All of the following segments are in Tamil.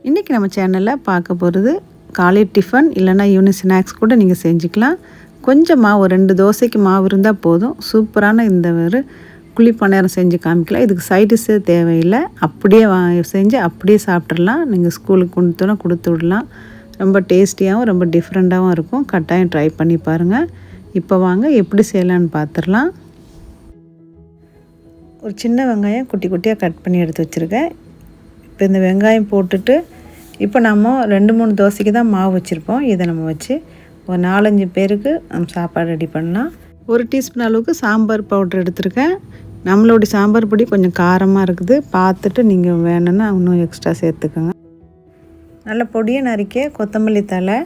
இன்றைக்கி நம்ம சேனலில் பார்க்க போகிறது காலை டிஃபன் இல்லைனா ஈவினிங் ஸ்நாக்ஸ் கூட நீங்கள் செஞ்சுக்கலாம். கொஞ்சம் மாவு, ஒரு 2 தோசைக்கு மாவு இருந்தால் போதும். சூப்பரான இந்த ஒரு குழிப்பணியாரம் செஞ்சு காமிக்கலாம். இதுக்கு சைடிஷ்ஷே தேவையில்லை. அப்படியே செஞ்சு அப்படியே சாப்பிட்றலாம். நீங்கள் ஸ்கூலுக்கு கொண்டு கொடுத்து விடலாம். ரொம்ப டேஸ்டியாகவும் ரொம்ப டிஃப்ரெண்ட்டாகவும் இருக்கும். கட்டாயம் ட்ரை பண்ணி பாருங்கள். இப்போ வாங்க எப்படி செய்யலான்னு பார்த்துடலாம். ஒரு சின்ன வெங்காயம் குட்டி குட்டியாக கட் பண்ணி எடுத்து வச்சுருக்கேன். இப்போ இந்த வெங்காயம் போட்டுட்டு இப்போ நம்ம 2-3 தோசைக்கு தான் மாவு வச்சுருப்போம். இதை நம்ம வச்சு ஒரு 4-5 பேருக்கு நம்ம சாப்பாடு ரெடி பண்ணலாம். 1 டீஸ்பூன் அளவுக்கு சாம்பார் பவுடர் எடுத்திருக்கேன். நம்மளுடைய சாம்பார் பொடி கொஞ்சம் காரமாக இருக்குது. பார்த்துட்டு நீங்கள் வேணும்னா இன்னும் எக்ஸ்ட்ரா சேர்த்துக்கோங்க. நல்ல பொடியை நறுக்கிய கொத்தமல்லி தழை,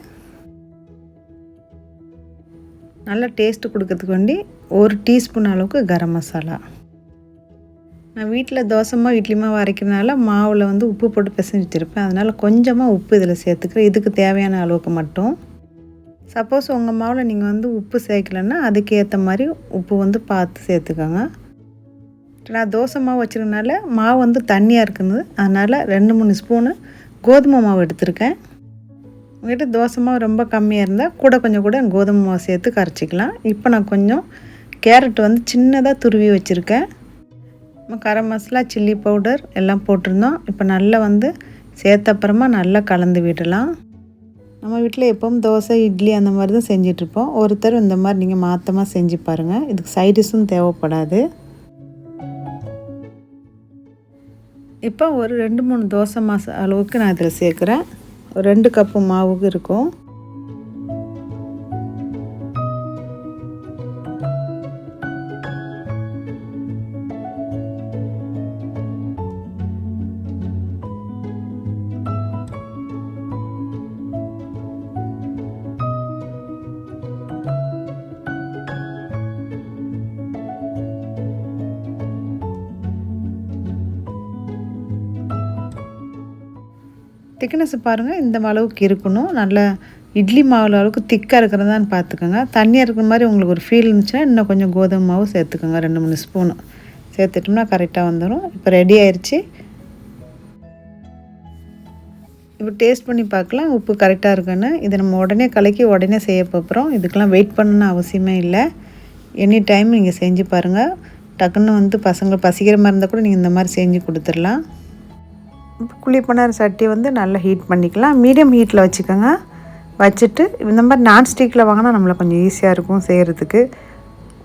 நல்ல டேஸ்ட்டு கொடுக்கறதுக்கு வேண்டி 1 டீஸ்பூன் அளவுக்கு கரம் மசாலா. நான் வீட்டில் தோசை மாவு இட்லி மாவு அரைக்கிறதுனால மாவில் உப்பு போட்டு பிசைஞ்சு வச்சுருப்பேன். அதனால் கொஞ்சமாக உப்பு இதில் சேர்த்துக்கிறேன். இதுக்கு தேவையான அளவுக்கு மட்டும். சப்போஸ் உங்கள் மாவில் நீங்கள் உப்பு சேர்க்கலைன்னா அதுக்கேற்ற மாதிரி உப்பு பார்த்து சேர்த்துக்கோங்க. நான் தோசை மாவு வச்சுருக்கனால மாவு தண்ணியாக இருக்குது. அதனால் 2-3 ஸ்பூனு கோதுமை மாவு எடுத்திருக்கேன். உங்கள்கிட்ட தோசை மாவு ரொம்ப கம்மியாக இருந்தால் கொஞ்சம் கூட கோதுமை மாவு சேர்த்து கரைச்சிக்கலாம். இப்போ நான் கொஞ்சம் கேரட் சின்னதாக துருவி வச்சுருக்கேன். கரம் மசாலா, சில்லி பவுடர் எல்லாம் போட்டிருந்தோம். இப்போ நல்லா சேர்த்த அப்புறமா நல்லா கலந்து விடலாம். நம்ம வீட்டில் எப்பவும் தோசை, இட்லி அந்த மாதிரி தான் செஞ்சிட்ருப்போம். ஒருத்தர் இந்த மாதிரி நீங்கள் மாற்றமாக செஞ்சு பாருங்கள். இதுக்கு சைடிஷும் தேவைப்படாது. இப்போ ஒரு 2-3 தோசை அளவுக்கு நான் இதில் சேர்க்குறேன். ஒரு 2 கப்பு மாவுக்கு இருக்கும். திக்னஸ் பாருங்கள், இந்த அளவுக்கு இருக்கணும். நல்லா இட்லி மாவு அளவுக்கு திக்காக இருக்கிறதான்னு பார்த்துக்கோங்க. தண்ணியாக இருக்கிற மாதிரி உங்களுக்கு ஒரு ஃபீல் இருந்துச்சுன்னா இன்னும் கொஞ்சம் கோதுமை மாவு சேர்த்துக்கோங்க. 2-3 ஸ்பூனு சேர்த்துட்டோம்னா கரெக்டாக வந்துடும். இப்போ ரெடி ஆயிடுச்சு. இப்போ டேஸ்ட் பண்ணி பார்க்கலாம் உப்பு கரெக்டாக இருக்குன்னு. இதை நம்ம உடனே கலக்கி உடனே செய்ய போகிறோம். இதுக்கெல்லாம் வெயிட் பண்ணணும்னு அவசியமே இல்லை. எனி டைம் நீங்கள் செஞ்சு பாருங்கள். டக்குன்னு பசங்க பசிக்கிற மாதிரி இருந்தால் கூட நீங்கள் இந்த மாதிரி செஞ்சு கொடுத்துடலாம். குழிப்பணியாரம் சட்டி நல்லா ஹீட் பண்ணிக்கலாம். மீடியம் ஹீட்டில் வச்சுக்கோங்க. வச்சுட்டு இந்த மாதிரி நான்ஸ்டிக்கில் வாங்கினா நம்மளை கொஞ்சம் ஈஸியாக இருக்கும் செய்கிறதுக்கு.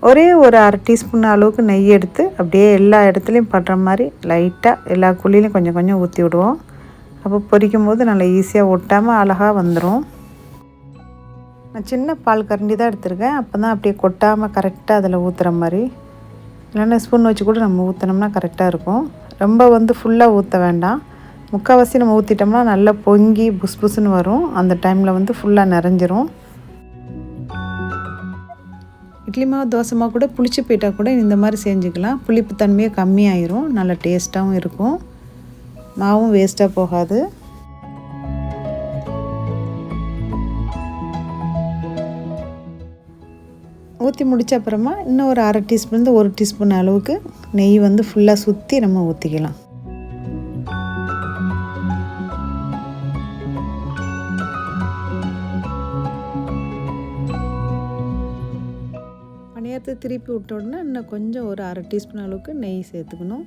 ஒரே ஒரு 1/2 டீஸ்பூன் அளவுக்கு நெய் எடுத்து அப்படியே எல்லா இடத்துலையும் படுற மாதிரி லைட்டாக எல்லா குழியிலையும் கொஞ்சம் கொஞ்சம் ஊற்றி விடுவோம். அப்போ பொரிக்கும் போது நல்லா ஈஸியாக ஒட்டாமல் அழகாக வந்துடும். நான் சின்ன பால் கரண்டி தான் எடுத்துருக்கேன். அப்போ தான் அப்படியே கொட்டாமல் கரெக்டாக அதில் ஊற்றுற மாதிரி. இல்லைன்னா ஸ்பூன் வச்சு கூட நம்ம ஊற்றினோம்னா கரெக்டாக இருக்கும். ரொம்ப ஃபுல்லாக ஊற்ற வேண்டாம். முக்கால்வாசி நம்ம ஊற்றிட்டோம்னா நல்லா பொங்கி புஸ் புஸ்ன்னு வரும். அந்த டைமில் ஃபுல்லாக நிறைஞ்சிரும். இட்லி மாவு, தோசை மாவு கூட புளிச்சு போயிட்டால் கூட இந்த மாதிரி செஞ்சுக்கலாம். புளிப்பு தன்மையே கம்மியாயிரும். நல்லா டேஸ்ட்டாகவும் இருக்கும். மாவும் வேஸ்ட்டாக போகாது. ஊற்றி முடித்த அப்புறமா இன்னும் ஒரு 1/2 டீஸ்பூன் 1 டீஸ்பூன் அளவுக்கு நெய் ஃபுல்லாக சுற்றி நம்ம ஊற்றிக்கலாம். பணியாரத்தை திருப்பி விட்ட உடனே இன்னும் கொஞ்சம் ஒரு 1/2 டீஸ்பூன் அளவுக்கு நெய் சேர்த்துக்கணும்.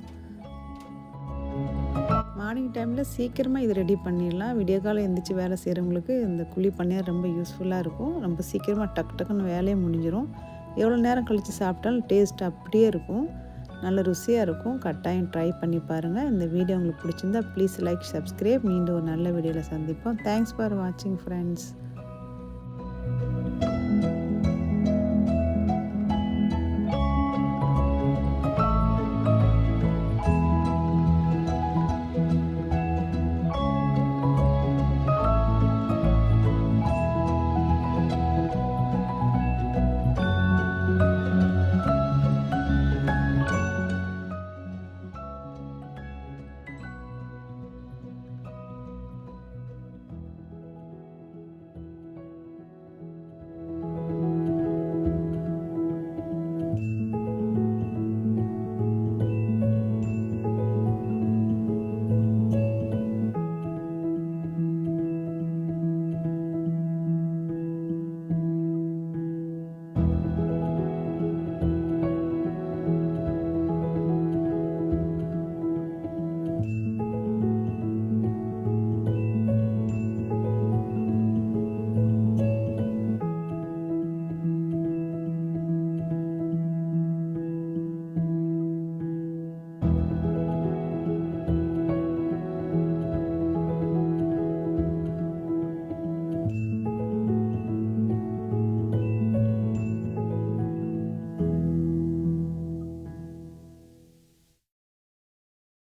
மார்னிங் டைமில் சீக்கிரமாக இது ரெடி பண்ணிடலாம். விடிய காலம் எழுந்திரிச்சி வேலை செய்கிறவங்களுக்கு இந்த குழி பணியாரம் ரொம்ப யூஸ்ஃபுல்லாக இருக்கும். ரொம்ப சீக்கிரமாக டக்குன்னு வேலையை முடிஞ்சிடும். எவ்வளோ நேரம் கழித்து சாப்பிட்டாலும் டேஸ்ட் அப்படியே இருக்கும். நல்ல ருசியாக இருக்கும். கட்டாயம் ட்ரை பண்ணி பாருங்கள். இந்த வீடியோ உங்களுக்கு பிடிச்சிருந்தா ப்ளீஸ் லைக், சப்ஸ்கிரைப். மீண்டும் ஒரு நல்ல வீடியோவில் சந்திப்போம். தேங்க்ஸ் ஃபார் வாட்சிங் ஃப்ரெண்ட்ஸ்.